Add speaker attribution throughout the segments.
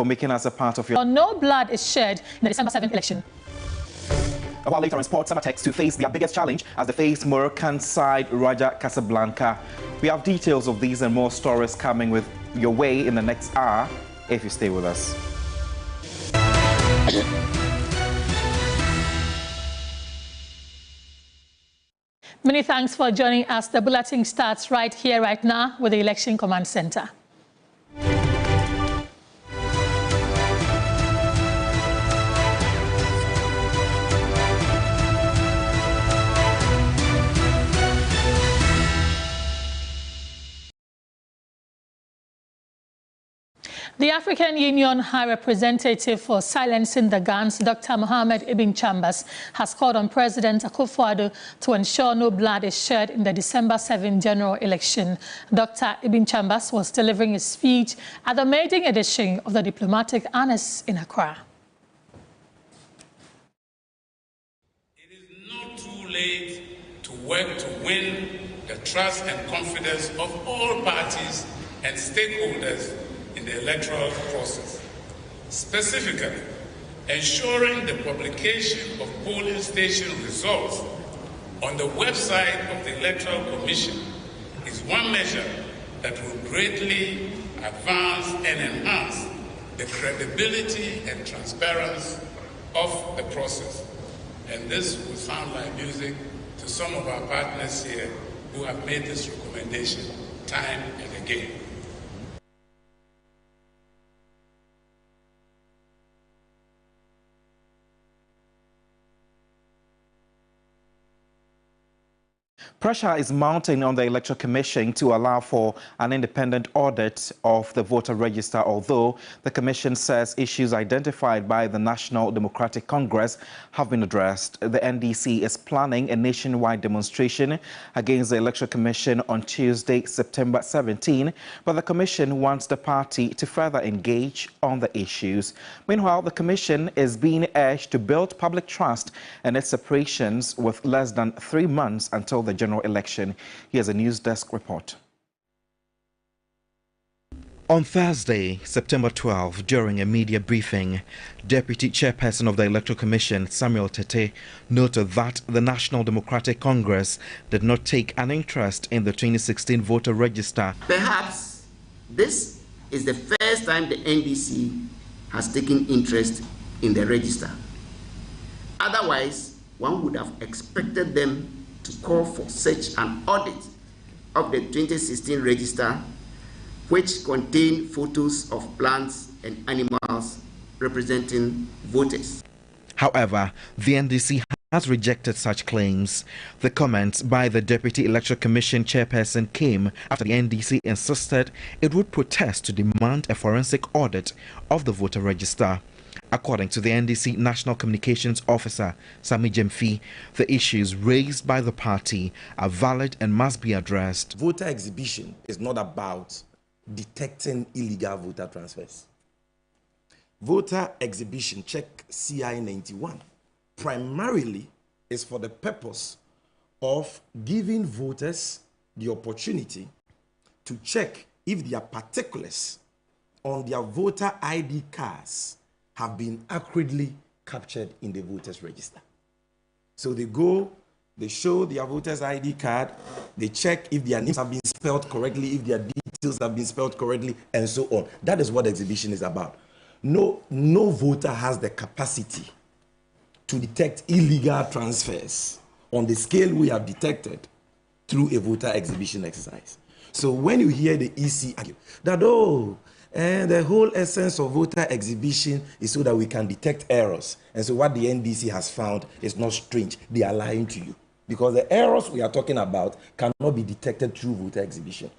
Speaker 1: for making us a part of your...
Speaker 2: No blood is shed in the December 7th election.
Speaker 1: A while later in sport, Samartex to face their biggest challenge as they face Moroccan side Raja Casablanca. We have details of these and more stories coming with your way in the next hour if you stay with us.
Speaker 2: Many thanks for joining us. The bulletin starts right here, right now, with the Election Command Center. The African Union High Representative for Silencing the Guns, Dr. Mohamed Ibn Chambers, has called on President Akufo-Addo to ensure no blood is shed in the December 7 general election. Dr. Ibn Chambers was delivering his speech at the maiden edition of the Diplomatic Annex in Accra.
Speaker 3: It is not too late to work to win the trust and confidence of all parties and stakeholders in the electoral process. Specifically, ensuring the publication of polling station results on the website of the Electoral Commission is one measure that will greatly advance and enhance the credibility and transparency of the process. And this will sound like music to some of our partners here who have made this recommendation time and again.
Speaker 1: Pressure is mounting on the Electoral Commission to allow for an independent audit of the voter register, although the Commission says issues identified by the National Democratic Congress have been addressed. The NDC is planning a nationwide demonstration against the Electoral Commission on Tuesday, September 17, but the Commission wants the party to further engage on the issues. Meanwhile, the Commission is being urged to build public trust in its operations with less than 3 months until the general election. Here's a news desk report. On Thursday, September 12, during a media briefing, Deputy Chairperson of the Electoral Commission, Samuel Tete, noted that the National Democratic Congress did not take an interest in the 2016 voter register.
Speaker 4: Perhaps this is the first time the NDC has taken interest in the register. Otherwise, one would have expected them to call for such an audit of the 2016 register, which contained photos of plants and animals representing voters.
Speaker 1: However, the NDC has rejected such claims. The comments by the Deputy Electoral Commission chairperson came after the NDC insisted it would protest to demand a forensic audit of the voter register. According to the NDC National Communications Officer, Sami Jemfi, the issues raised by the party are valid and must be addressed.
Speaker 5: Voter exhibition is not about detecting illegal voter transfers. Voter exhibition, check CI 91, primarily is for the purpose of giving voters the opportunity to check if their particulars on their voter ID cards have been accurately captured in the voters register. So they go, they show their voters ID card, they check if their names have been spelled correctly, if their details have been spelled correctly, and so on. That is what exhibition is about. No voter has the capacity to detect illegal transfers on the scale we have detected through a voter exhibition exercise. So when you hear the EC argue that, and the whole essence of voter exhibition is so that we can detect errors. And so what the NDC has found is not strange. They are lying to you. Because the errors we are talking about cannot be detected through voter exhibition.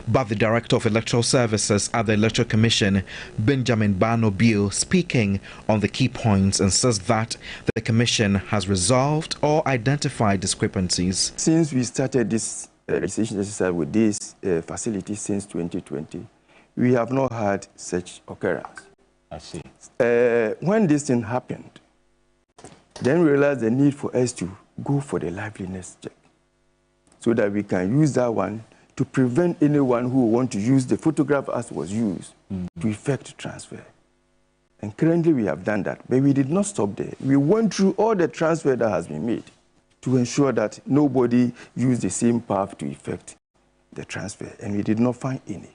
Speaker 1: But the Director of Electoral Services at the Electoral Commission, Benjamin Barno-Bio, speaking on the key points, and says that the Commission has resolved or identified discrepancies.
Speaker 6: Since we started this registration exercise with this facility since 2020, we have not had such occurrence.
Speaker 5: I see.
Speaker 6: When this thing happened, then we realized the need for us to go for the liveliness check so that we can use that one to prevent anyone who want to use the photograph as was used to effect transfer. And currently we have done that, but we did not stop there. We went through all the transfer that has been made to ensure that nobody used the same path to effect the transfer, and we did not find any.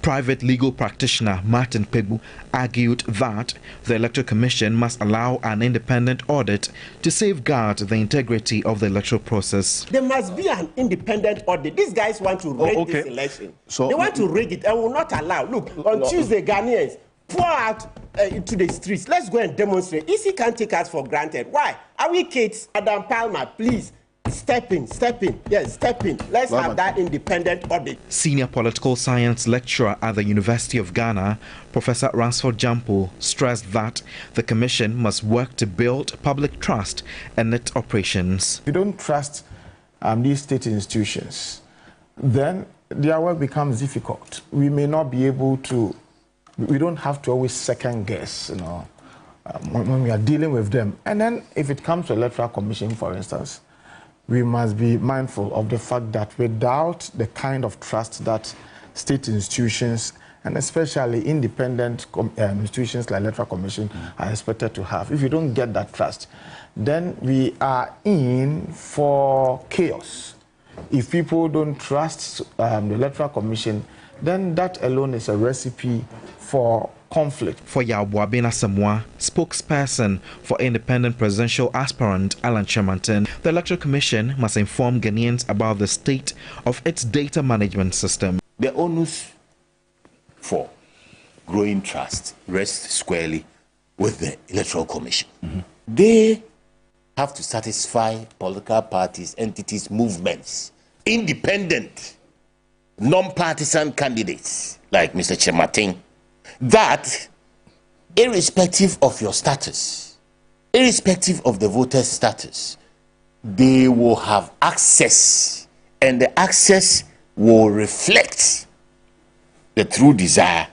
Speaker 1: Private legal practitioner Martin Pegbu argued that the Electoral Commission must allow an independent audit to safeguard the integrity of the electoral process.
Speaker 7: There must be an independent audit. These guys want to rig this election.
Speaker 6: So,
Speaker 7: they want to rig it and will not allow. Look, on Tuesday, Ghanaians pour out into the streets. Let's go and demonstrate. Isi can't take us for granted. Why? Are we kids? Adam Palmer, please. Step in. Yes, step in. Let's have that independent audit.
Speaker 1: Senior political science lecturer at the University of Ghana, Professor Ransford Jampo, stressed that the Commission must work to build public trust in its operations.
Speaker 8: If you don't trust these state institutions, then their work becomes difficult. We may not be able to, we don't have to always second guess, when we are dealing with them. And then if it comes to Electoral Commission, for instance, we must be mindful of the fact that without the kind of trust that state institutions and especially independent institutions like Electoral Commission are expected to have, if you don't get that trust, then we are in for chaos. If people don't trust the Electoral Commission, then that alone is a recipe for conflict.
Speaker 1: For Yawabina Samoa, spokesperson for independent presidential aspirant Alan Chemanton, the Electoral Commission must inform Ghanaians about the state of its data management system.
Speaker 9: The onus for growing trust rests squarely with the Electoral Commission. They have to satisfy political parties, entities, movements, independent, non-partisan candidates like Mr. Chemanton, that irrespective of your status, irrespective of the voter's status, they will have access, and the access will reflect the true desire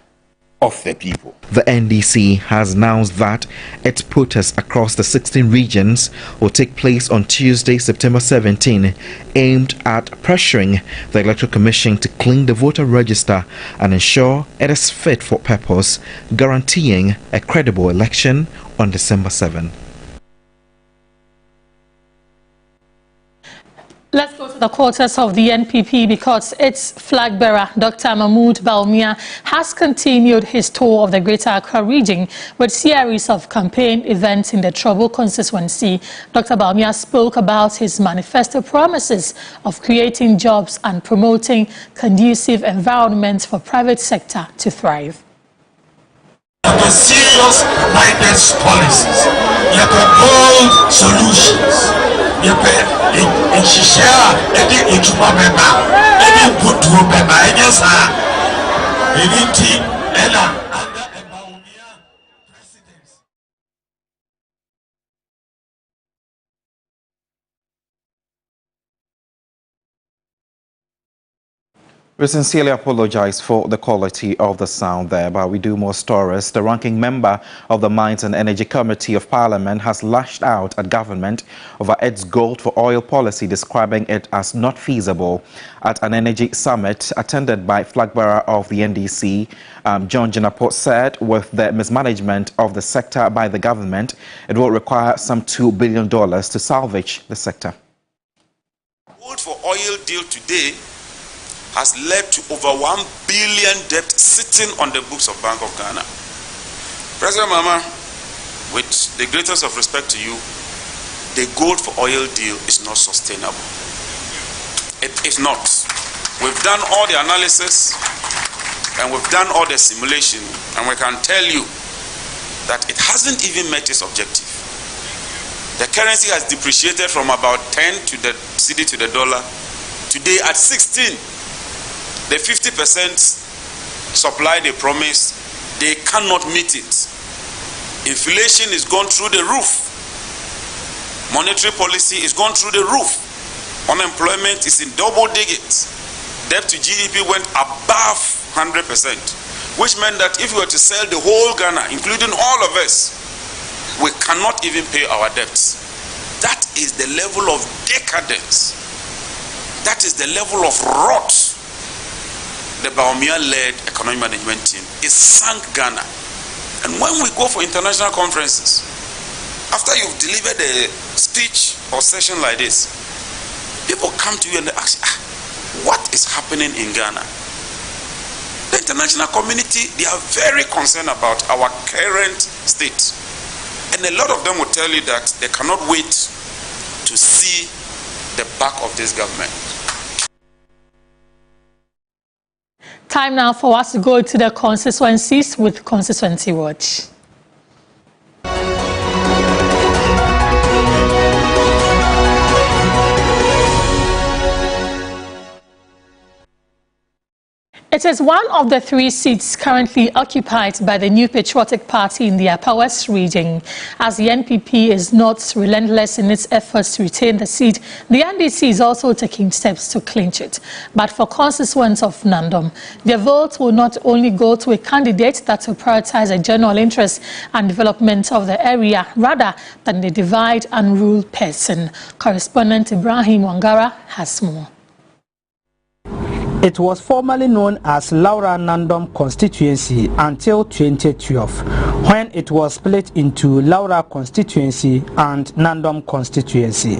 Speaker 9: of the people.
Speaker 1: The NDC has announced that its protests across the 16 regions will take place on Tuesday, September 17, aimed at pressuring the Electoral Commission to clean the voter register and ensure it is fit for purpose, guaranteeing a credible election on December 7.
Speaker 2: Let's go to the quarters of the NPP because its flag bearer, Dr. Mahmoud Bawumia, has continued his tour of the Greater Accra region with series of campaign events in the Trouble constituency. Dr. Bawumia spoke about his manifesto promises of creating jobs and promoting conducive environments for private sector to thrive.
Speaker 10: Serious guidance policies, bold solutions.
Speaker 1: We sincerely apologize for the quality of the sound there, but we do more stories. The ranking member of the Mines and Energy Committee of Parliament has lashed out at government over its gold for oil policy, describing it as not feasible. At an energy summit attended by flag bearer of the NDC, John Jinaport said with the mismanagement of the sector by the government, it will require some $2 billion to salvage the sector.
Speaker 11: Gold for oil deal today has led to over $1 billion debt sitting on the books of Bank of Ghana. President Mama, with the greatest of respect to you, the gold for oil deal is not sustainable. It is not. We've done all the analysis and we've done all the simulation, and we can tell you that it hasn't even met its objective. The currency has depreciated from about 10 to the cedi to the dollar. Today at 16. The 50% supply they promised, they cannot meet it. Inflation is gone through the roof. Monetary policy is gone through the roof. Unemployment is in double digits. Debt to GDP went above 100%, which meant that if we were to sell the whole Ghana, including all of us, we cannot even pay our debts. That is the level of decadence. That is the level of rot. The Bawumia-led economic management team is sunk Ghana. And when we go for international conferences, after you've delivered a speech or session like this, people come to you and they ask, what is happening in Ghana? The international community, they are very concerned about our current state. And a lot of them will tell you that they cannot wait to see the back of this government.
Speaker 2: Time now for us to go to the constituencies with Constituency Watch. It is one of the 3 seats currently occupied by the New Patriotic Party in the Upper West region. As the NPP is not relentless in its efforts to retain the seat, the NDC is also taking steps to clinch it. But for constituents of Nandom, their vote will not only go to a candidate that will prioritize the general interest and development of the area, rather than the divide and rule person. Correspondent Ibrahim Wangara has more.
Speaker 12: It was formerly known as Laura Nandom constituency until 2012, when it was split into Laura constituency and Nandom constituency.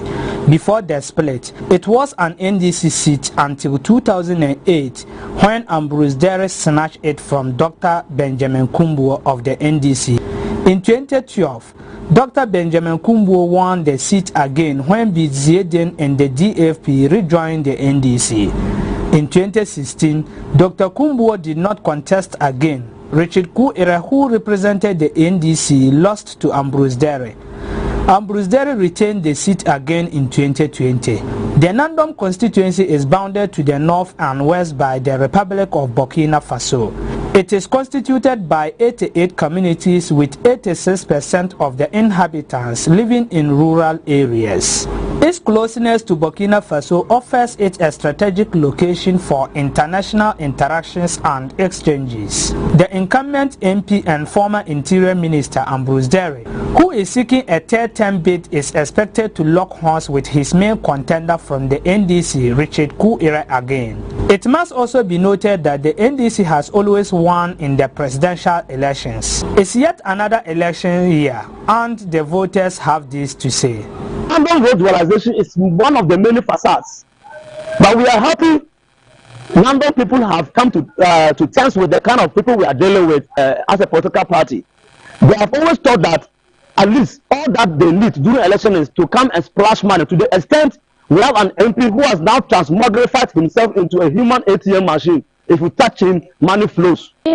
Speaker 12: Before the split, it was an NDC seat until 2008, when Ambrose Derry snatched it from Dr. Benjamin Kumbuo of the NDC. In 2012, Dr. Benjamin Kumbuo won the seat again when Bizieden and the DFP rejoined the NDC. In 2016, Dr. Kumbuo did not contest again. Richard Kuira, who represented the NDC, lost to Ambrose Derry. Ambrose Derry retained the seat again in 2020. The Nandom constituency is bounded to the north and west by the Republic of Burkina Faso. It is constituted by 88 communities with 86% of the inhabitants living in rural areas. Its closeness to Burkina Faso offers it a strategic location for international interactions and exchanges. The incumbent MP and former Interior Minister Ambrose Derry, who is seeking a third-term bid, is expected to lock horns with his main contender from the NDC, Richard Kuira, again. It must also be noted that the NDC has always won in the presidential elections. It's yet another election year, and the voters have this to say.
Speaker 13: Nandom road dualization is one of the many facades, but we are happy Nandom people have come to terms with the kind of people we are dealing with as a political party. They have always thought that at least all that they need during election is to come and splash money. To the extent we have an MP who has now transmogrified himself into a human ATM machine. If you touch him, money flows.
Speaker 14: I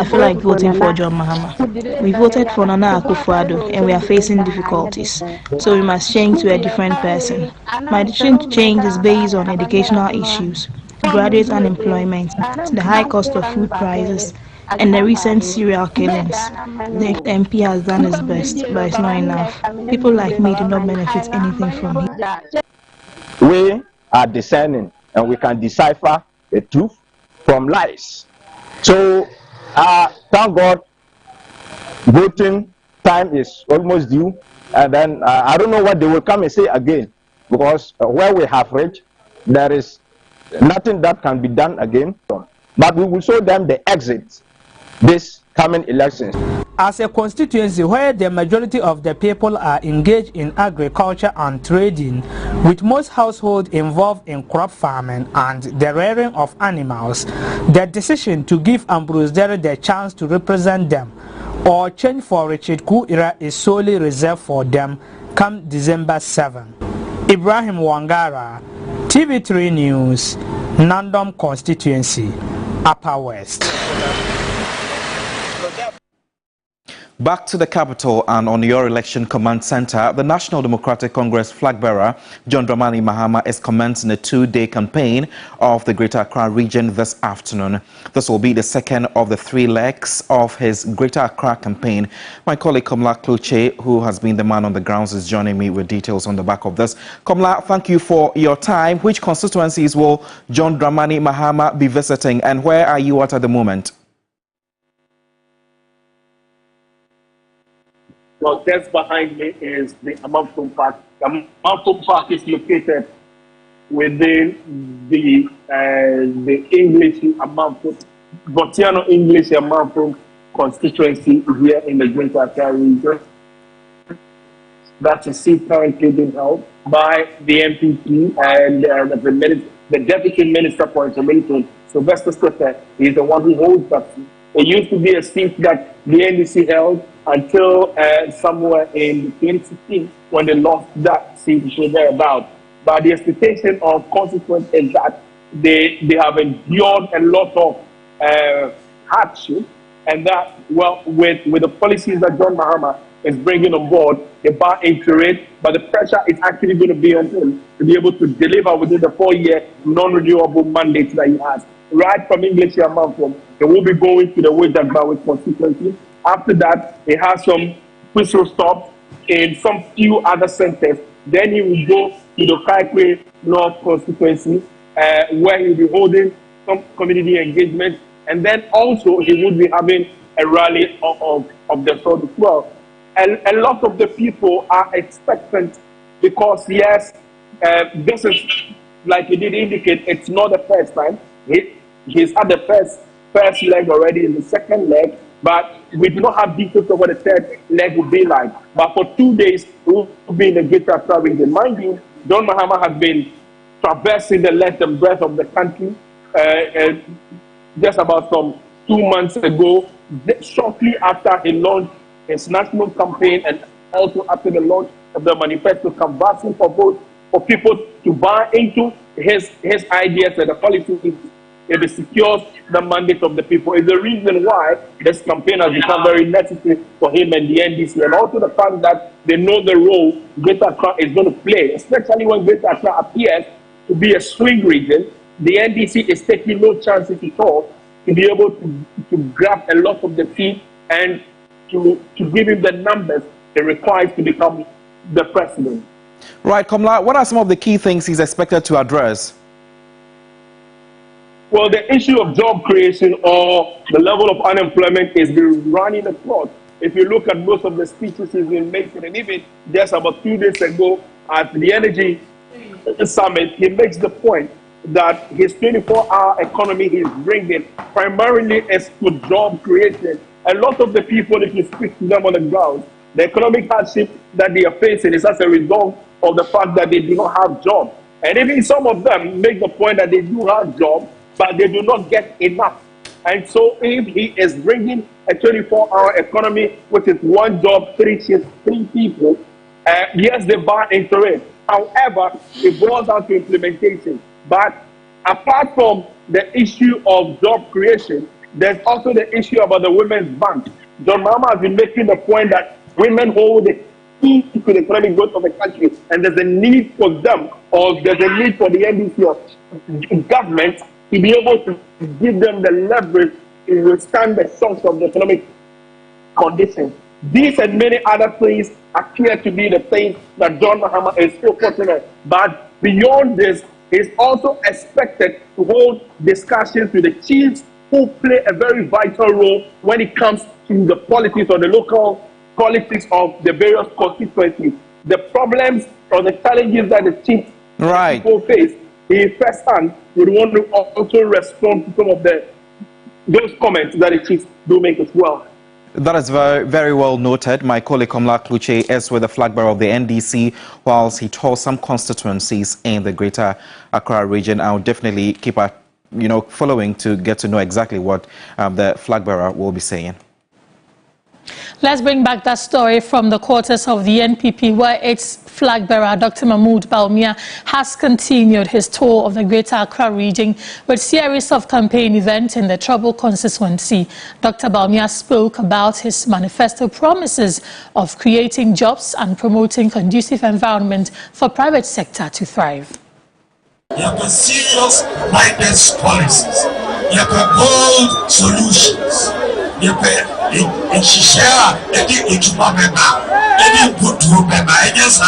Speaker 14: feel like voting for John Mahama. We voted for Nana Akufo-Addo and we are facing difficulties, so we must change to a different person. My decision to change is based on educational issues, graduate unemployment, the high cost of food prices, and the recent serial killings. The MP has done his best, but it's not enough. People like me do not benefit anything from it.
Speaker 13: We are discerning and we can decipher the truth from lies. So, thank God, voting time is almost due, and then I don't know what they will come and say again, because where we have reached, there is nothing that can be done again. But we will show them the exit this coming elections.
Speaker 12: As a constituency where the majority of the people are engaged in agriculture and trading, with most households involved in crop farming and the rearing of animals, the decision to give Ambrose Derry the chance to represent them or change for Richard Kuira is solely reserved for them come December 7. Ibrahim Wangara, TV3 News, Nandom Constituency, Upper West.
Speaker 1: Back to the capital and on your election command center, the National Democratic Congress flag bearer, John Dramani Mahama, is commencing a 2-day campaign of the Greater Accra region this afternoon. This will be the second of the 3 legs of his Greater Accra campaign. My colleague Komla Kluche, who has been the man on the grounds, is joining me with details on the back of this. Komla, thank you for your time. Which constituencies will John Dramani Mahama be visiting, and where are you at the moment?
Speaker 15: Well, just behind me is the Hammoah Park. The Hammoah Park is located within the English Hammoah Botiano English and Manfum constituency here in the Greater Accra region. That's a seat currently being held by the MPP and the Deputy Minister for Information, Sylvester Stephen, is the one who holds that seat. It used to be a seat that the NDC held until somewhere in 2016 when they lost that seat, which was thereabout. But the expectation of consequence is that they have endured a lot of hardship, and that, well, with the policies that John Mahama is bringing on board, they buy into it, but the pressure is actually going to be on him to be able to deliver within the 4-year non-renewable mandate that he has. Right from English and Manfum, he will be going to the Wajagbawi constituency. After that, he has some whistle stops in some few other centers. Then he will go to the Kaikwe North constituency, where he will be holding some community engagement. And then also he would be having a rally of the sort as well. And a lot of the people are expectant because, yes, this is, like you did indicate, it's not the first time. He's had the first leg already in the second leg, but we do not have details of what the third leg will be like. But for 2 days, we will be in the Greater Accra region. Mind you, John Mahama has been traversing the length and breadth of the country. Just about some 2 months ago, shortly after he launched his national campaign and also after the launch of the manifesto, canvassing for votes for people to buy into his ideas and the policies if it secures the mandate of the people, is the reason why this campaign has become very necessary for him and the NDC, and also the fact that they know the role Greater Accra is going to play, especially when Greater Accra appears to be a swing region. The NDC is taking no chances at all to be able to grab a lot of the seats and to give him the numbers he requires to become the president.
Speaker 1: Right, Komla, what are some of the key things he's expected to address?
Speaker 15: Well, the issue of job creation or the level of unemployment is been running the clock. If you look at most of the speeches he's been making, and even just about 2 days ago at the Energy Summit, he makes the point that his 24-hour economy he's bringing primarily is for job creation. A lot of the people, if you speak to them on the ground, the economic hardship that they are facing is as a result of the fact that they do not have jobs. And even some of them make the point that they do have jobs, but they do not get enough. And so if he is bringing a 24-hour economy, which is one job, 3 shifts, 3 people, yes, they buy into it. However, it boils down to implementation. But apart from the issue of job creation, there's also the issue about the women's bank. John Mahama has been making the point that women hold the key to the economic growth of the country, and there's a need for them, or there's a need for the NDC or government to be able to give them the leverage to withstand the shocks of the economic conditions. These and many other things appear to be the things that John Mahama is focusing on. But beyond this, he's also expected to hold discussions with the chiefs who play a very vital role when it comes to the politics or the local politics of the various constituencies. The problems or the challenges that the chiefs people face, he firsthand would want to also respond to some of those comments that the chiefs do make as well.
Speaker 1: That is very, very well noted. My colleague Komla Kluche is with the flag bearer of the NDC whilst he tours some constituencies in the Greater Accra region. I'll definitely keep following to get to know exactly what the flag bearer will be saying.
Speaker 2: Let's bring back that story from the quarters of the NPP, where its flag bearer, Dr. Mahmoud Bawumia, has continued his tour of the Greater Accra region with a series of campaign events in the troubled constituency. Dr. Bawumia spoke about his manifesto promises of creating jobs and promoting conducive environment for private sector to thrive.
Speaker 10: You have serious-minded policies. You have bold solutions. You have in Shishia, any Ijumabema, any Putumema, any Sa,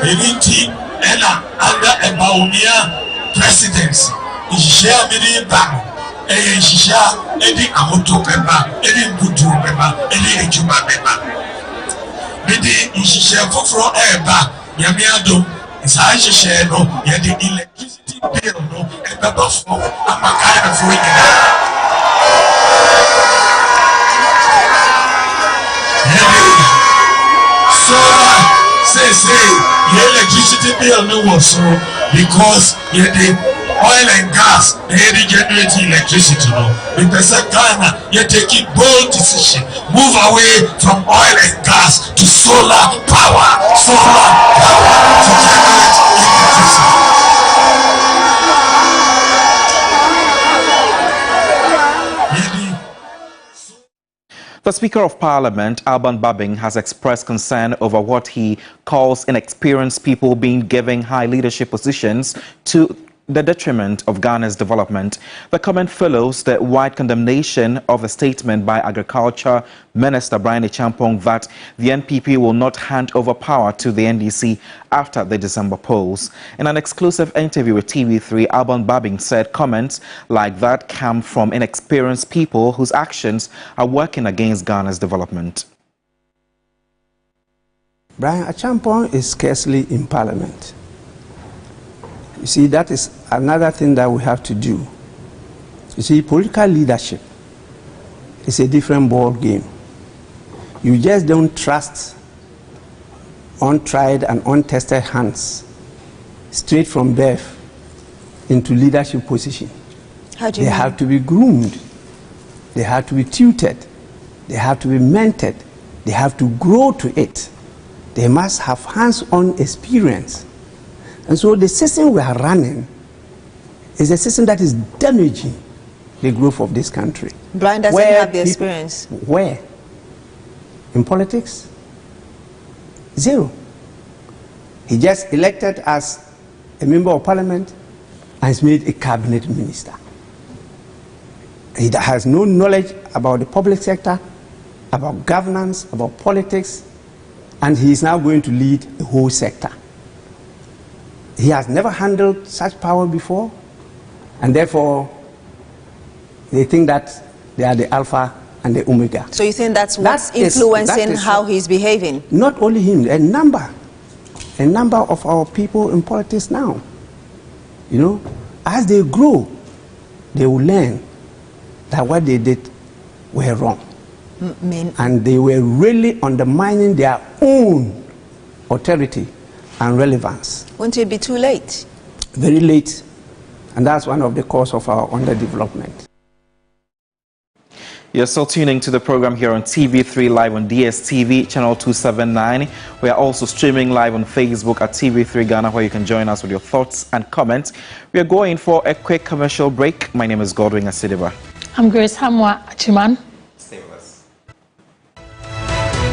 Speaker 10: any team, under a Bawumia presidency. In Shishia, many Bang, any Shishia, any Amutopema, any Putumema, any Ijumabema. Many in Shishia, Fofro Eba, Yamiado. I share no, the electricity bill, no, and the bus, I'm a kind of say the electricity bill no was so because the oil and gas they generate electricity no. Because Ghana you take a bold decision, move away from oil and gas to solar power to generate electricity.
Speaker 1: The Speaker of Parliament, Alban Babing, has expressed concern over what he calls inexperienced people being given high leadership positions to the detriment of Ghana's development. The comment follows the wide condemnation of the statement by Agriculture Minister Brian Achampong that the NPP will not hand over power to the NDC after the December polls. In an exclusive interview with TV3, Alban Babing said comments like that come from inexperienced people whose actions are working against Ghana's development.
Speaker 16: Brian Achampong is scarcely in Parliament. You see, that is another thing that we have to do. You see, political leadership is a different ball game. You just don't trust untried and untested hands straight from birth into leadership position.
Speaker 17: How do you mean?
Speaker 16: Have to be groomed. They have to be tutored. They have to be mentored. They have to grow to it. They must have hands-on experience. And so the system we are running is a system that is damaging the growth of this country.
Speaker 17: Brian doesn't have the experience.
Speaker 16: Where? In politics? Zero. He just elected as a member of parliament and is made a cabinet minister. He has no knowledge about the public sector, about governance, about politics, and he is now going to lead the whole sector. He has never handled such power before, and therefore they think that they are the alpha and the omega.
Speaker 17: So you think that's what's influencing how he's behaving?
Speaker 16: Not only him, a number of our people in politics now. You know, as they grow, they will learn that what they did were wrong. And they were really undermining their own authority and relevance.
Speaker 17: Won't it be too late?
Speaker 16: Very late. And that's one of the causes of our underdevelopment.
Speaker 1: You're still tuning to the program here on TV3 Live on DSTV, channel 279. We are also streaming live on Facebook at TV3 Ghana, where you can join us with your thoughts and comments. We are going for a quick commercial break. My name is Godwin Asediba.
Speaker 2: I'm Grace Hammoah Agyemang.
Speaker 1: Stay with us.
Speaker 10: Thank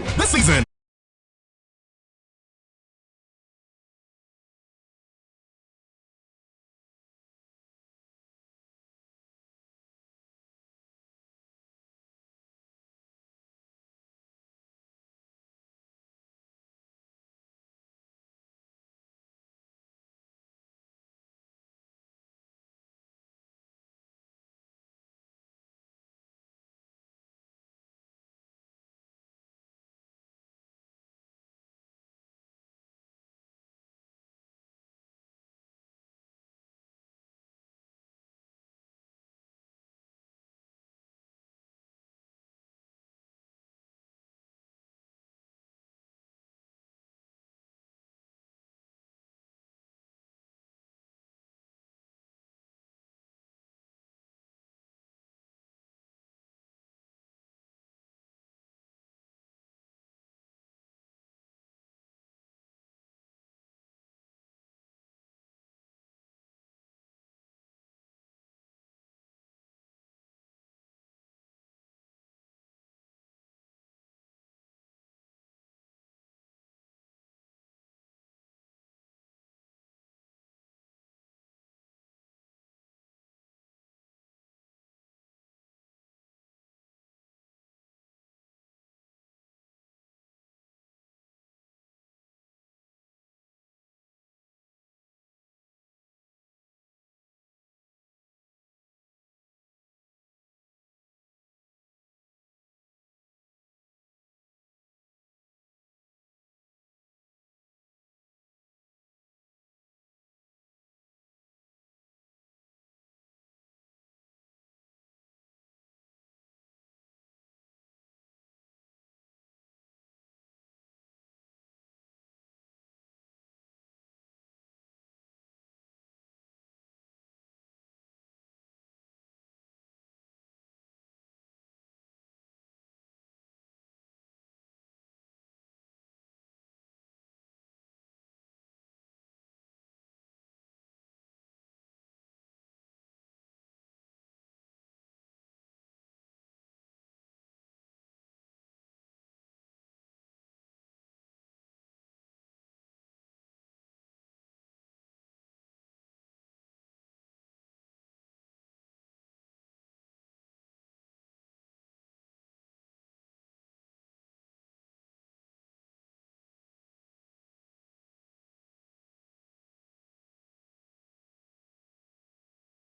Speaker 10: you.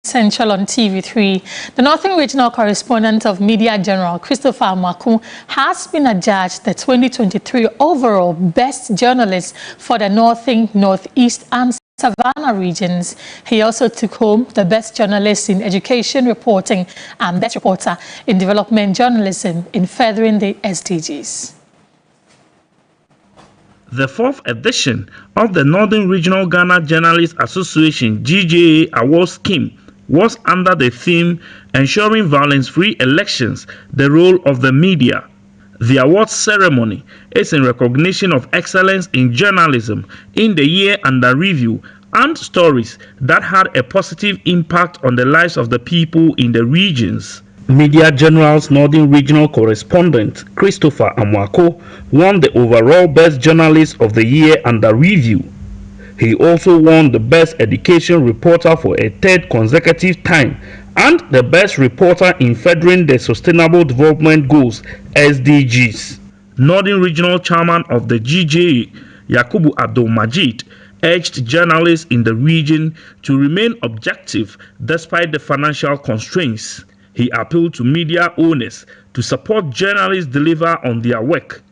Speaker 2: Central on TV3. The Northern Regional Correspondent of Media General, Christopher Amaku, has been adjudged the 2023 overall Best Journalist for the Northern, Northeast and Savannah regions. He also took home the Best Journalist in Education Reporting and Best Reporter in Development Journalism in Furthering the SDGs.
Speaker 18: The 4th edition of the Northern Regional Ghana Journalists Association GJA Award Scheme was under the theme Ensuring Violence-Free Elections, the Role of the Media. The awards ceremony is in recognition of excellence in journalism in the year under review and stories that had a positive impact on the lives of the people in the regions. Media General's Northern Regional Correspondent Christopher Amaku won the overall Best Journalist of the Year under review. He also won the Best Education Reporter for a 3rd consecutive time and the Best Reporter in Furthering the Sustainable Development Goals (SDGs). Northern Regional Chairman of the GJA, Yakubu Abdul-Majid, urged journalists in the region to remain objective despite the financial constraints. He appealed to media owners to support journalists deliver on their work.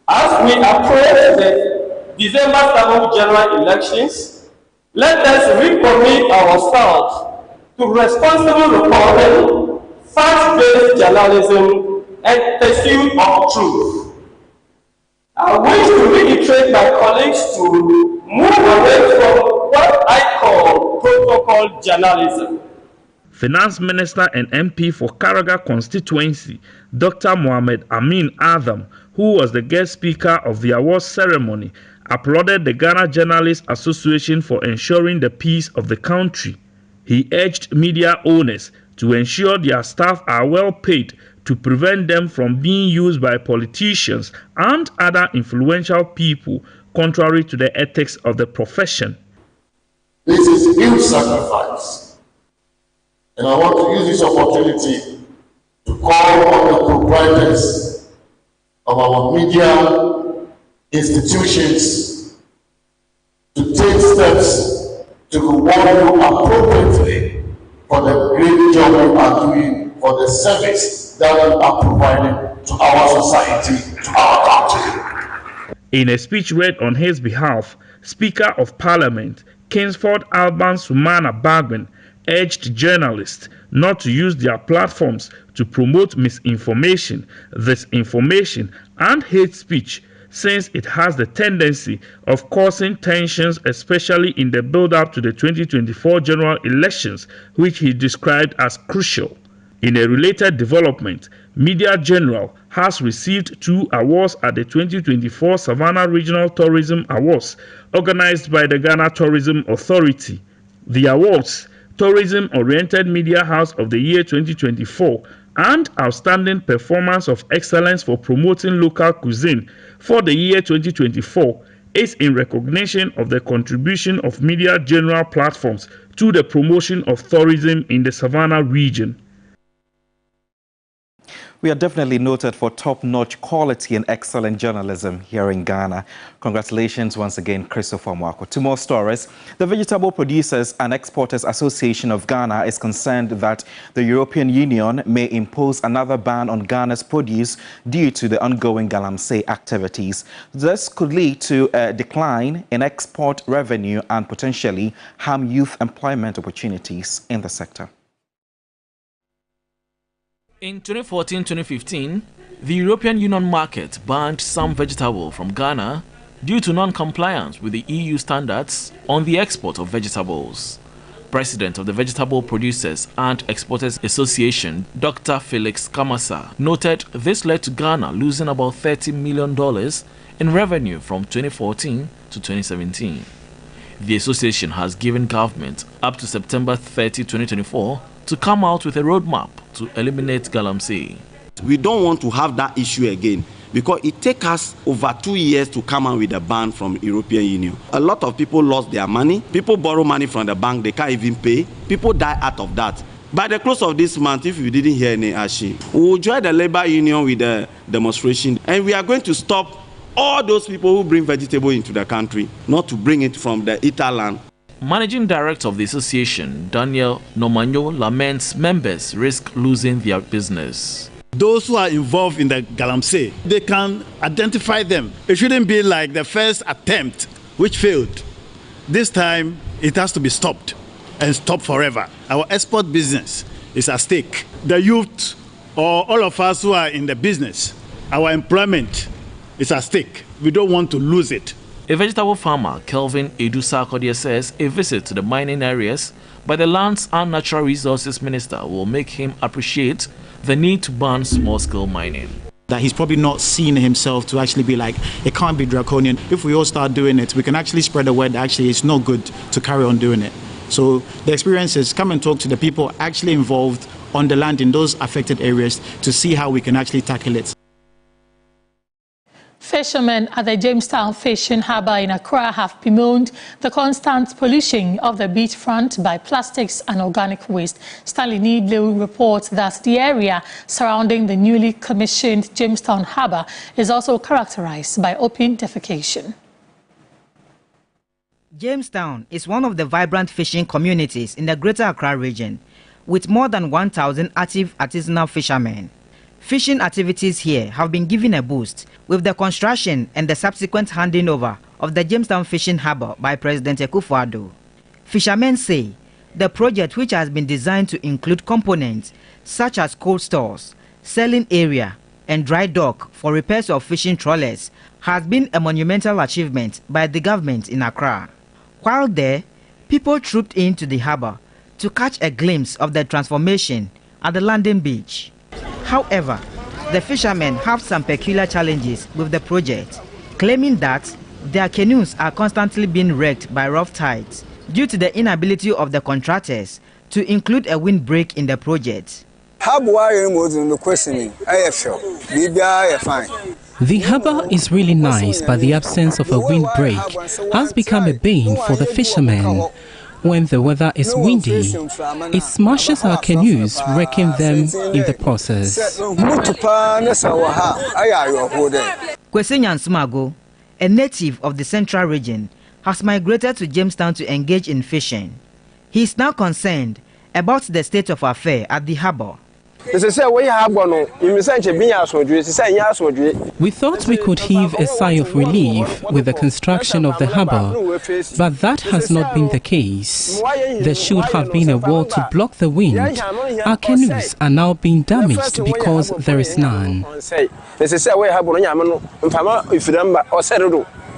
Speaker 19: As we approach the December 7th general elections, let us recommit ourselves to responsible reporting, fact-based journalism, and pursuit of truth. I wish to reiterate my colleagues to move away from what I call protocol journalism.
Speaker 18: Finance Minister and MP for Karaga constituency, Dr. Mohammed Amin Adam, who was the guest speaker of the awards ceremony, applauded the Ghana Journalists Association for ensuring the peace of the country. He urged media owners to ensure their staff are well paid to prevent them from being used by politicians and other influential people contrary to the ethics of the profession.
Speaker 20: This is a huge sacrifice. And I want to use this opportunity to call on the proprietors of our media institutions to take steps to reward you appropriately for the great job you are doing, for the service that you are providing to our society, to our country.
Speaker 18: In a speech read on his behalf, Speaker of Parliament, Kingsford Alban Sumana Bagman, urged journalists not to use their platforms to promote misinformation, disinformation, and hate speech, since it has the tendency of causing tensions, especially in the build-up to the 2024 general elections, which he described as crucial. In a related development, Media General has received 2 awards at the 2024 Savannah Regional Tourism Awards, organized by the Ghana Tourism Authority. The awards, Tourism-Oriented Media House of the Year 2024 and Outstanding Performance of Excellence for Promoting Local Cuisine for the year 2024, is in recognition of the contribution of Media General platforms to the promotion of tourism in the Savannah region.
Speaker 1: We are definitely noted for top-notch quality and excellent journalism here in Ghana. Congratulations once again, Christopher Mwako. To more stories, the Vegetable Producers and Exporters Association of Ghana is concerned that the European Union may impose another ban on Ghana's produce due to the ongoing galamsey activities. This could lead to a decline in export revenue and potentially harm youth employment opportunities in the sector.
Speaker 21: In 2014-2015, the European Union market banned some vegetable from Ghana due to non-compliance with the EU standards on the export of vegetables. President of the Vegetable Producers and Exporters Association, Dr. Felix Kamasa, noted this led to Ghana losing about $30 million in revenue from 2014 to 2017. The association has given government up to September 30, 2024 to come out with a roadmap to eliminate galamsey.
Speaker 22: We don't want to have that issue again because it takes us over 2 years to come out with a ban from European Union. A lot of people lost their money. People borrow money from the bank, they can't even pay. People die out of that. By the close of this month, if you didn't hear any action, we will join the labor union with the demonstration, and we are going to stop all those people who bring vegetable into the country, not to bring it from the Italy land.
Speaker 21: Managing Director of the association, Daniel Nomanyo, laments members risk losing their business.
Speaker 3: Those who are involved in the galamsey, they can identify them. It shouldn't be like the first attempt, which failed. This time, it has to be stopped and stopped forever. Our export business is at stake. The youth, or all of us who are in the business, our employment is at stake. We don't want to lose it.
Speaker 21: A vegetable farmer, Kelvin Edu-Sarkodie, says a visit to the mining areas by the Lands and Natural Resources Minister will make him appreciate the need to ban small-scale mining.
Speaker 4: That he's probably not seen himself to actually be like, it can't be draconian. If we all start doing it, we can actually spread the word that actually it's not good to carry on doing it. So the experience is come and talk to the people actually involved on the land in those affected areas to see how we can actually tackle it.
Speaker 2: Fishermen at the Jamestown Fishing Harbor in Accra have bemoaned the constant pollution of the beachfront by plastics and organic waste. Stanley Niblew reports that the area surrounding the newly commissioned Jamestown Harbor is also characterized by open defecation.
Speaker 23: Jamestown is one of the vibrant fishing communities in the Greater Accra region, with more than 1,000 active artisanal fishermen. Fishing activities here have been given a boost with the construction and the subsequent handing over of the Jamestown Fishing Harbor by President Akufo-Addo. Fishermen say the project, which has been designed to include components such as cold stores, selling area, and dry dock for repairs of fishing trawlers, has been a monumental achievement by the government in Accra. While there, people trooped into the harbor to catch a glimpse of the transformation at the landing beach. However, the fishermen have some peculiar challenges with the project, claiming that their canoes are constantly being wrecked by rough tides due to the inability of the contractors to include a windbreak in the project.
Speaker 24: The harbor is really nice, but the absence of a windbreak has become a bane for the fishermen. When the weather is windy, it smashes our canoes, wrecking them in the process.
Speaker 23: Kwesenyan Sumago, a native of the central region, has migrated to Jamestown to engage in fishing. He is now concerned about the state of affairs at the harbor.
Speaker 24: We thought we could heave a sigh of relief with the construction of the harbor, but that has not been the case. There should have been a wall to block the wind. Our canoes are now being damaged because there is none.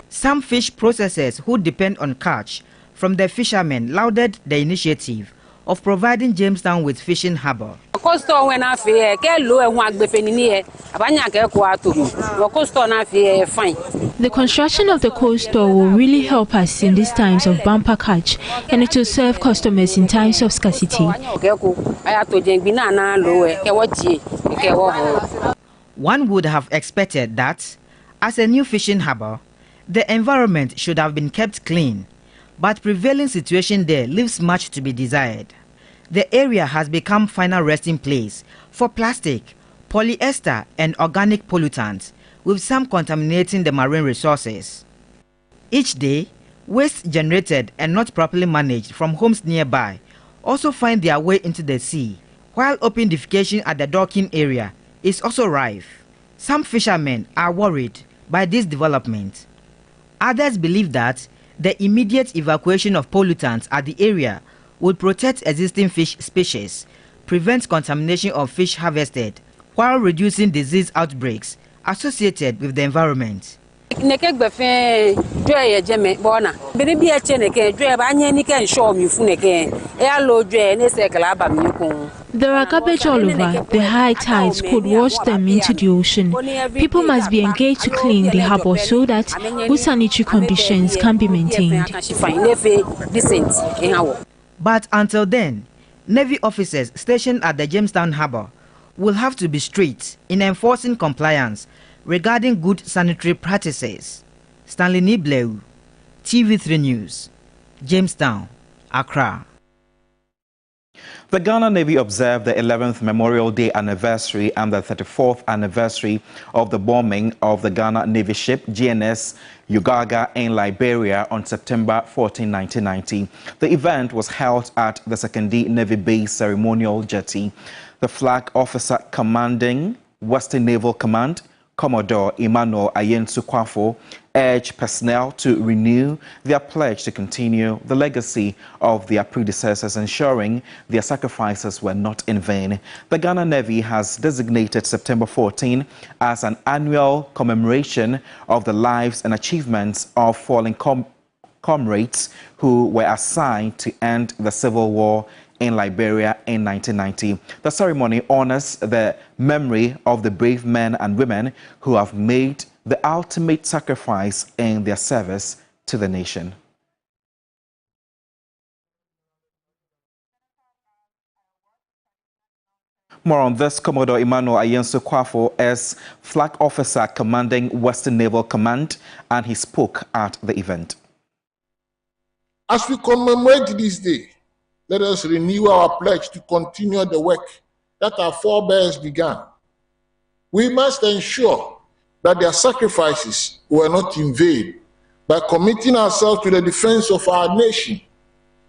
Speaker 23: Some fish processors who depend on catch from the fishermen lauded the initiative of providing Jamestown with fishing harbor.
Speaker 25: The construction of the cold store will really help us in these times of bumper catch, and it will serve customers in times of scarcity.
Speaker 23: One would have expected that, as a new fishing harbor, the environment should have been kept clean, but prevailing situation there leaves much to be desired. The area has become final resting place for plastic, polyester and organic pollutants, with some contaminating the marine resources. Each day, waste generated and not properly managed from homes nearby also find their way into the sea, while open defecation at the docking area is also rife. Some fishermen are worried by this development. Others believe that the immediate evacuation of pollutants at the area would protect existing fish species, prevent contamination of fish harvested, while reducing disease outbreaks associated with the environment.
Speaker 25: There are garbage all over. The high tides could wash them into the ocean. People must be engaged to clean the harbor so that good sanitary conditions can be maintained.
Speaker 23: But until then, Navy officers stationed at the Jamestown Harbor will have to be strict in enforcing compliance regarding good sanitary practices. Stanley Niblew, TV3 News, Jamestown, Accra.
Speaker 1: The Ghana Navy observed the 11th Memorial Day anniversary and the 34th anniversary of the bombing of the Ghana Navy ship GNS Ugaga in Liberia on September 14, 1990. The event was held at the Secondary Navy Base Ceremonial Jetty. The flag officer commanding Western Naval Command, Commodore Emmanuel Agyemang, urged personnel to renew their pledge to continue the legacy of their predecessors, ensuring their sacrifices were not in vain. The Ghana Navy has designated September 14 as an annual commemoration of the lives and achievements of fallen comrades who were assigned to end the civil war in Liberia in 1990. The ceremony honors the memory of the brave men and women who have made the ultimate sacrifice in their service to the nation. More on this, Commodore Emmanuel Agyemang is flag officer commanding Western Naval Command, and he spoke at the event.
Speaker 20: As we commemorate this day, let us renew our pledge to continue the work that our forebears began. We must ensure that their sacrifices were not in vain by committing ourselves to the defense of our nation,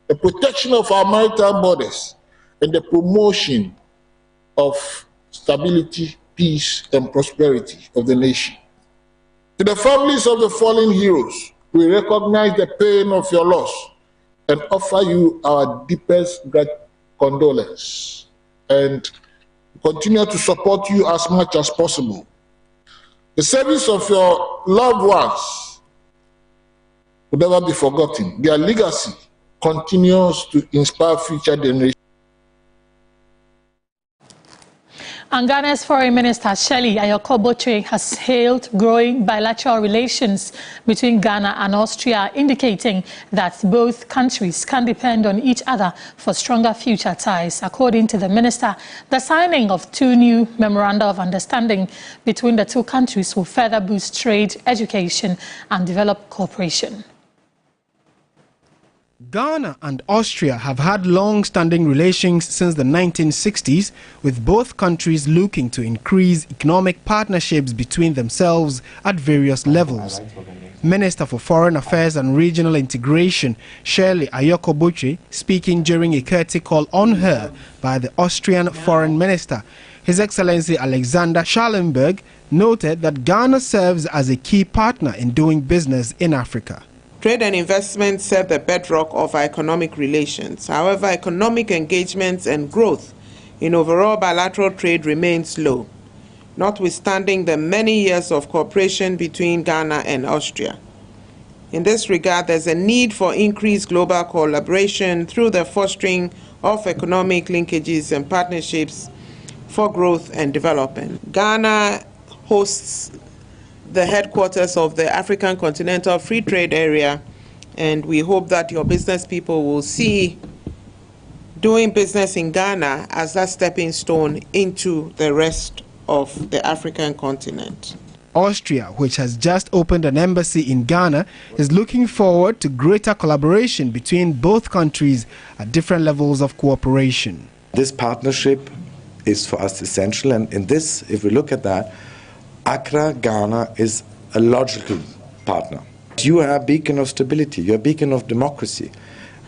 Speaker 20: the protection of our maritime borders, and the promotion of stability, peace, and prosperity of the nation. To the families of the fallen heroes, we recognize the pain of your loss and offer you our deepest condolence and continue to support you as much as possible. The service of your loved ones will never be forgotten. Their legacy continues to inspire future generations.
Speaker 2: And Ghana's Foreign Minister Shirley Ayokobotre has hailed growing bilateral relations between Ghana and Austria, indicating that both countries can depend on each other for stronger future ties. According to the minister, the signing of 2 new memoranda of understanding between the 2 countries will further boost trade, education, and develop cooperation.
Speaker 5: Ghana and Austria have had long-standing relations since the 1960s, with both countries looking to increase economic partnerships between themselves at various levels. Minister for Foreign Affairs and Regional Integration, Shirley Ayokobotre, speaking during a courtesy call on her by the Austrian Foreign Minister, His Excellency Alexander Schallenberg, noted that Ghana serves as a key partner in doing business in Africa.
Speaker 6: Trade and investment set the bedrock of our economic relations. However, economic engagements and growth in overall bilateral trade remains low, notwithstanding the many years of cooperation between Ghana and Austria. In this regard, there's a need for increased global collaboration through the fostering of economic linkages and partnerships for growth and development. Ghana hosts the headquarters of the African Continental Free Trade Area, and we hope that your business people will see doing business in Ghana as that stepping stone into the rest of the African continent.
Speaker 5: Austria, which has just opened an embassy in Ghana, is looking forward to greater collaboration between both countries at different levels of cooperation.
Speaker 7: This partnership is for us essential, and in this, if we look at that, Accra, Ghana is a logical partner. You are a beacon of stability, you're a beacon of democracy.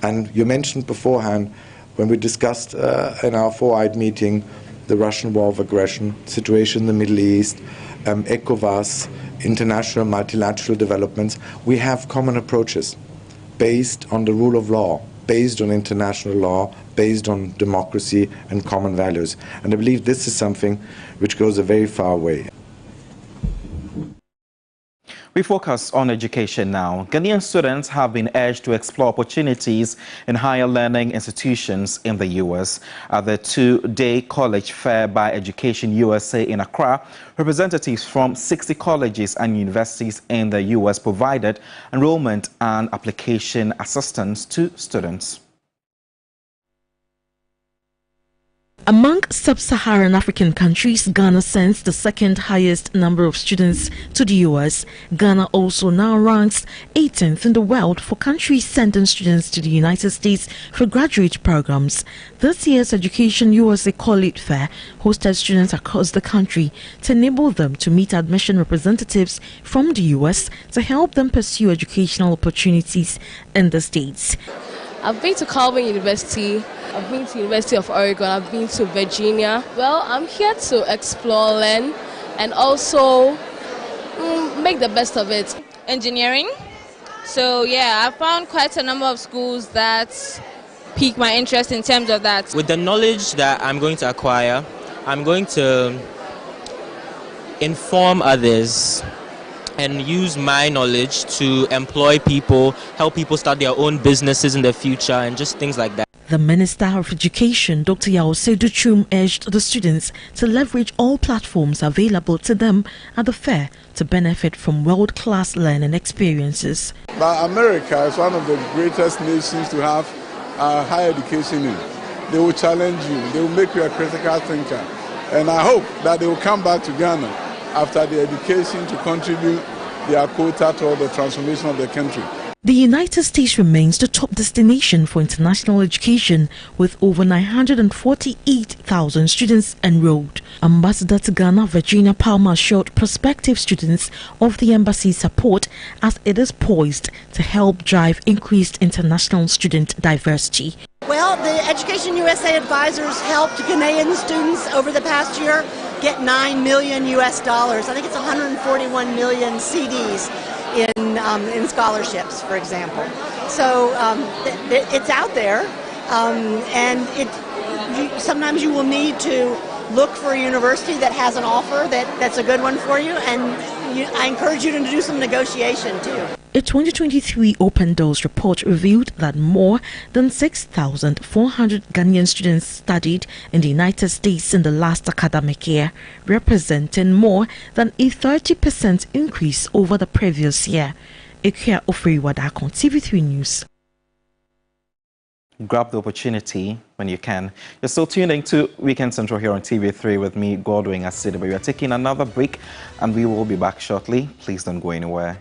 Speaker 7: And you mentioned beforehand, when we discussed in our 4-eyed meeting, the Russian war of aggression, situation in the Middle East, ECOWAS, international multilateral developments, we have common approaches based on the rule of law, based on international law, based on democracy and common values. And I believe this is something which goes a very far way.
Speaker 1: We focus on education now. Ghanaian students have been urged to explore opportunities in higher learning institutions in the U.S. At the 2-day college fair by Education USA in Accra, representatives from 60 colleges and universities in the U.S. provided enrollment and application assistance to students.
Speaker 8: Among sub-Saharan African countries, Ghana sends the second highest number of students to the US. Ghana also now ranks 18th in the world for countries sending students to the United States for graduate programs. This year's Education USA College Fair hosted students across the country to enable them to meet admission representatives from the US to help them pursue educational opportunities in the States.
Speaker 9: I've been to Calvin University, I've been to University of Oregon, I've been to Virginia. Well, I'm here to explore, learn, and also make the best of it.
Speaker 11: Engineering. So yeah, I found quite a number of schools that pique my interest in terms of that.
Speaker 13: With the knowledge that I'm going to acquire, I'm going to inform others and use my knowledge to employ people, help people start their own businesses in the future, and just things like that.
Speaker 8: The Minister of Education, Dr. Yaosedu urged the students to leverage all platforms available to them at the fair to benefit from world-class learning experiences.
Speaker 14: But America is one of the greatest nations to have higher education in. They will challenge you, they will make you a critical thinker, and I hope that they will come back to Ghana after the education to contribute their quota toward the transformation of the country.
Speaker 8: The United States remains the top destination for international education, with over 948,000 students enrolled. Ambassador to Ghana, Virginia Palmer, assured prospective students of the embassy's support as it is poised to help drive increased international student diversity.
Speaker 26: Well, the Education USA advisors helped Ghanaian students over the past year get $9 million US. I think it's 141 million CDs in scholarships, for example. So it's out there, and sometimes you will need to look for a university that has an offer that's a good one for you, and I encourage you to do some negotiation too.
Speaker 8: A 2023 Open Doors report revealed that more than 6,400 Ghanaian students studied in the United States in the last academic year, representing more than a 30% increase over the previous year. Ikea Ofriwadakon, TV3 News.
Speaker 1: Grab the opportunity when you can. You're still tuned into Weekend Central here on TV3 with me, Godwin Asediba. We are taking another break and we will be back shortly. Please don't go anywhere.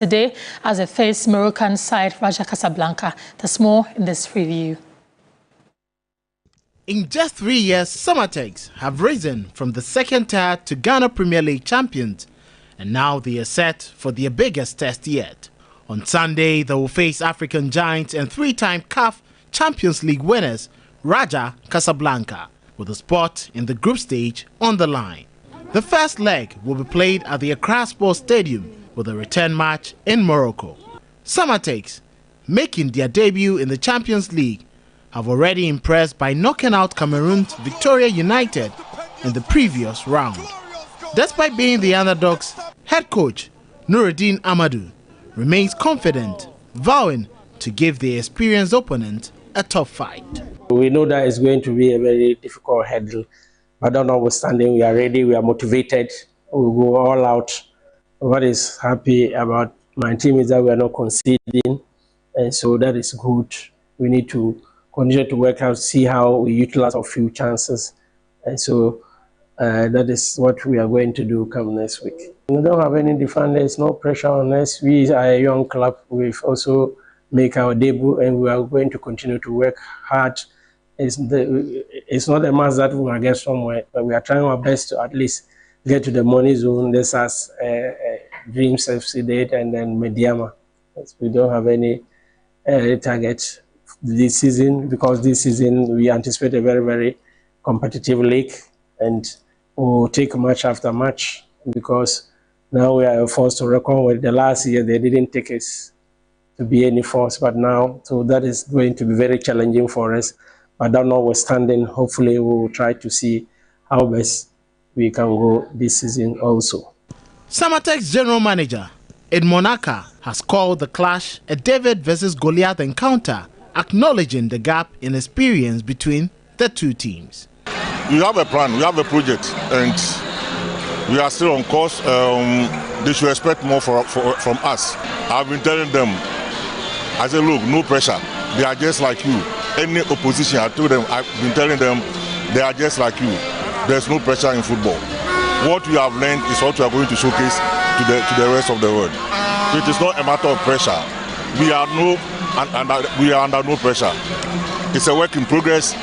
Speaker 2: today as they face Moroccan side Raja Casablanca. There's more in this review.
Speaker 5: In just 3 years, Samartex have risen from the second tier to Ghana Premier League champions, and now they are set for their biggest test yet. On Sunday, they will face African giants and three-time CAF Champions League winners Raja Casablanca, with a spot in the group stage on the line. The first leg will be played at the Accra Sports Stadium, with a return match in Morocco. Samartex, making their debut in the Champions League, have already impressed by knocking out Cameroon's Victoria United in the previous round. Despite being the underdogs, head coach Nuruddin Amadou remains confident, vowing to give the experienced opponent a tough fight.
Speaker 10: We know that it's going to be a very difficult hurdle, but notwithstanding, we are ready, we are motivated, we will go all out. What is happy about my team is that we are not conceding, and so that is good. We need to continue to work out, see how we utilize our few chances, and so that is what we are going to do come next week. We don't have any defenders, no pressure on us. We are a young club. We've also made our debut, and we are going to continue to work hard. It's not a must that we will get somewhere, but we are trying our best to at least get to the money zone. This has Dreams FC date and then Mediama. We don't have any target this season, because this season we anticipate a very, very competitive league, and we'll take match after match, because now we are forced to reckon with the last year they didn't take us to be any force, but now, so that is going to be very challenging for us. But that notwithstanding, hopefully we will try to see how best we can go this season also.
Speaker 5: Samartex General Manager Ed Monaka has called the clash a David versus Goliath encounter, acknowledging the gap in experience between the two teams.
Speaker 12: We have a plan, we have a project, and we are still on course. They should expect more from us. I've been telling them, I said, look, no pressure. They are just like you. Any opposition, I told them, I've been telling them, they are just like you. There's no pressure in football. What we have learned is what we are going to showcase to the rest of the world. It is not a matter of pressure. We are under no pressure. It's a work in progress.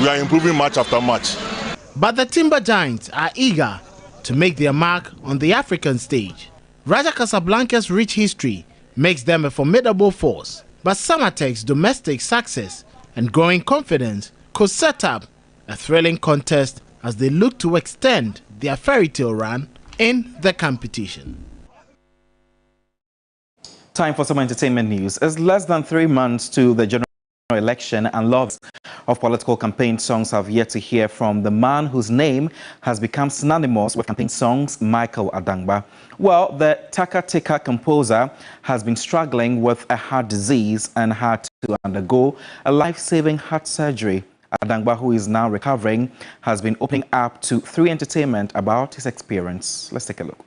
Speaker 12: We are improving match after match.
Speaker 5: But the Timber Giants are eager to make their mark on the African stage. Raja Casablanca's rich history makes them a formidable force, but Samartex's domestic success and growing confidence could set up a thrilling contest as they look to extend their fairy tale run in the competition.
Speaker 1: Time for some entertainment news. It's less than 3 months to the general election, and lovers of political campaign songs have yet to hear from the man whose name has become synonymous with campaign songs, Michael Adangba. Well, the Taka Tika composer has been struggling with a heart disease and had to undergo a life-saving heart surgery. Adangba, who is now recovering, has been opening up to 3 Entertainment about his experience. Let's take a look.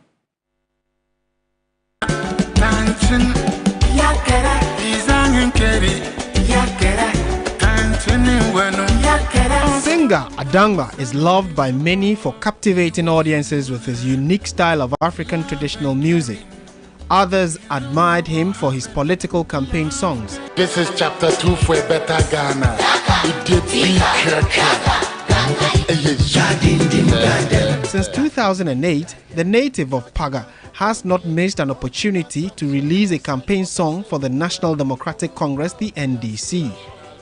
Speaker 5: Singer Adangba is loved by many for captivating audiences with his unique style of African traditional music. Others admired him for his political campaign songs.
Speaker 15: This is chapter 2 for a better Ghana.
Speaker 5: Since 2008, the native of Paga has not missed an opportunity to release a campaign song for the National Democratic Congress, the NDC.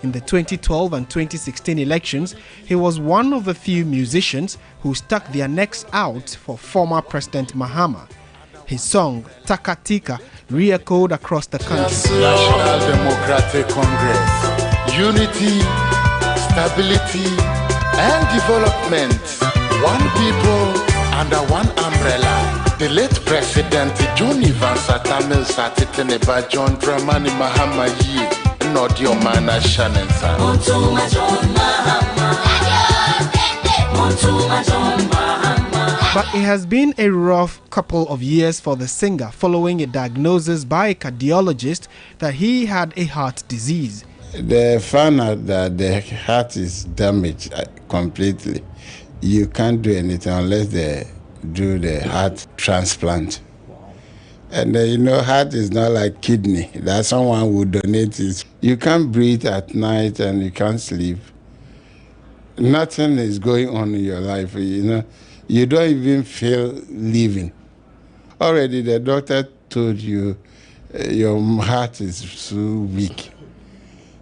Speaker 5: In the 2012 and 2016 elections, he was one of the few musicians who stuck their necks out for former President Mahama. His song, Taka Tika, re-echoed across the country.
Speaker 15: National Democratic Congress. Unity, stability, and development. One people under one umbrella. The late President John Ivan Satamil Satiteneba John Dramani Mahama Yi. Not your man as Shannon.
Speaker 5: But it has been a rough couple of years for the singer following a diagnosis by a cardiologist that he had a heart disease.
Speaker 16: They found out that the heart is damaged completely. You can't do anything unless they do the heart transplant. And you know, heart is not like kidney that someone would donate it. You can't breathe at night and you can't sleep. Nothing is going on in your life, you know. You don't even feel living. Already the doctor told you your heart is so weak.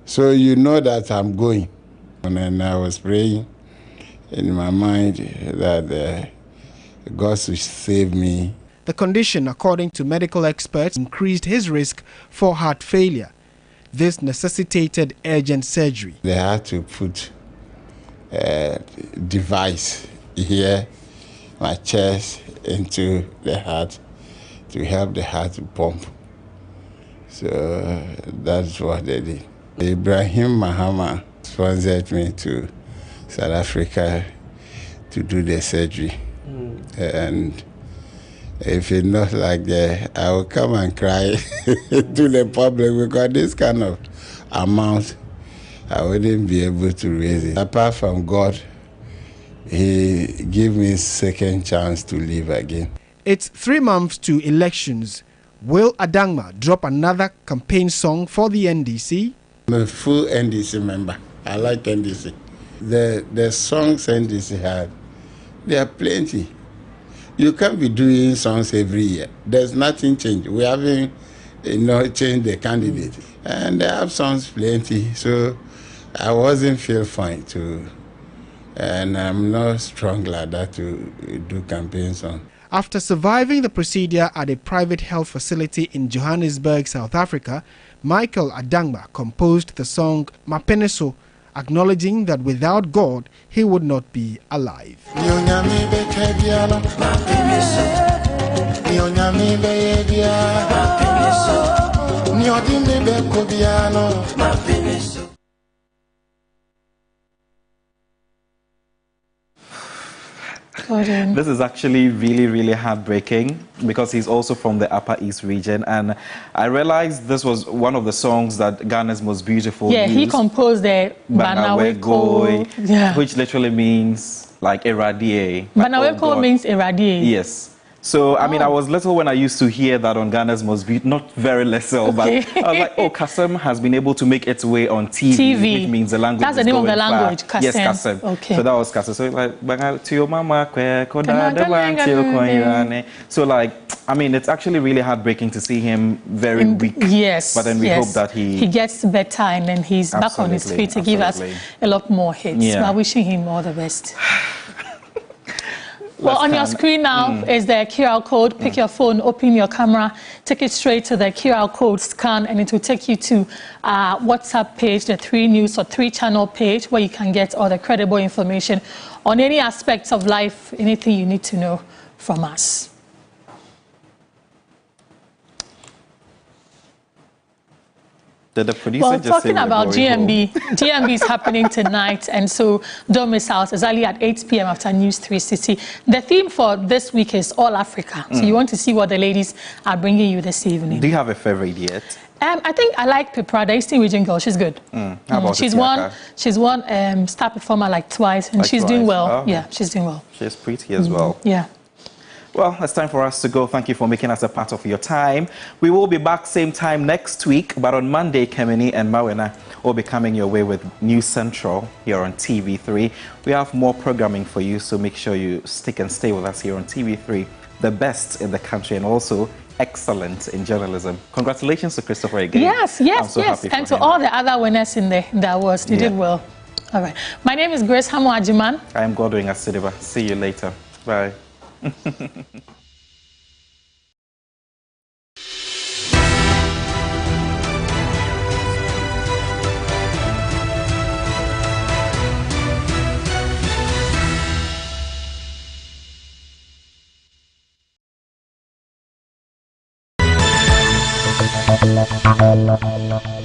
Speaker 16: So you know that I'm going. And then I was praying in my mind that God should save me.
Speaker 5: The condition, according to medical experts, increased his risk for heart failure. This necessitated urgent surgery.
Speaker 16: They had to put a device here, my chest, into the heart to help the heart to pump. So that's what they did. Ibrahim Mahama sponsored me to South Africa to do the surgery. And if it's not like that, I will come and cry to the public because this kind of amount, I wouldn't be able to raise it. Apart from God, He gave me a second chance to live again.
Speaker 5: It's 3 months to elections. Will Agyemang drop another campaign song for the NDC?
Speaker 16: I'm a full NDC member. I like NDC. The songs NDC had, there are plenty. You can't be doing songs every year. There's nothing changed. We haven't, changed the candidate. And they have songs plenty. So I wasn't feel fine to, and I'm not strong like that to do campaign songs.
Speaker 5: After surviving the procedure at a private health facility in Johannesburg, South Africa, Michael Agyemang composed the song Mapeneso, acknowledging that without God, he would not be alive.
Speaker 1: This is actually really, really heartbreaking because he's also from the Upper East region, and I realized this was one of the songs that Ghana's most beautiful.
Speaker 2: Yeah, he composed the Banaweko,
Speaker 1: which literally means like Eradie.
Speaker 2: Banaweko means Eradie.
Speaker 1: Yes. So, I mean, I was little when I used to hear that on Ghana's most beautiful, not very little, but I was like, oh, Kasem has been able to make its way on TV, which means the language
Speaker 2: That's the name of the language, Kasem.
Speaker 1: Yes, Kasem.
Speaker 2: Okay.
Speaker 1: So that was Kasem. So it's like, to your mama, so like, I mean, it's actually really heartbreaking to see him very weak.
Speaker 2: Yes.
Speaker 1: But then we hope that he
Speaker 2: gets better and then he's back on his feet to give us a lot more hits. Yeah. We're wishing him all the best. Well, on your screen now is the QR code. Pick your phone, open your camera, take it straight to the QR code, scan, and it will take you to our WhatsApp page, the 3 News or 3 Channel page, where you can get all the credible information on any aspects of life, anything you need to know from us.
Speaker 1: Did the producer
Speaker 2: well,
Speaker 1: just
Speaker 2: talking about GMB, GMB is happening tonight, and so don't miss out. It's early at 8 p.m. after News 360. The theme for this week is All Africa. So you want to see what the ladies are bringing you this evening.
Speaker 1: Do you have a favorite yet?
Speaker 2: I think I like Pepra, the Eastern Region girl. She's good.
Speaker 1: How about
Speaker 2: she's won star performer like twice, and she's doing well. Oh. Yeah, she's doing well.
Speaker 1: She's pretty as well.
Speaker 2: Yeah.
Speaker 1: Well, it's time for us to go. Thank you for making us a part of your time. We will be back same time next week, but on Monday, Kemini and Mawena will be coming your way with News Central here on TV3. We have more programming for you, so make sure you stick and stay with us here on TV3, the best in the country and also excellent in journalism. Congratulations to Christopher again.
Speaker 2: Yes. And to all the other winners in the awards. They did well. All right. My name is Grace Hammoah Agyemang.
Speaker 1: I am Godwin Asediba. See you later. Bye.
Speaker 3: La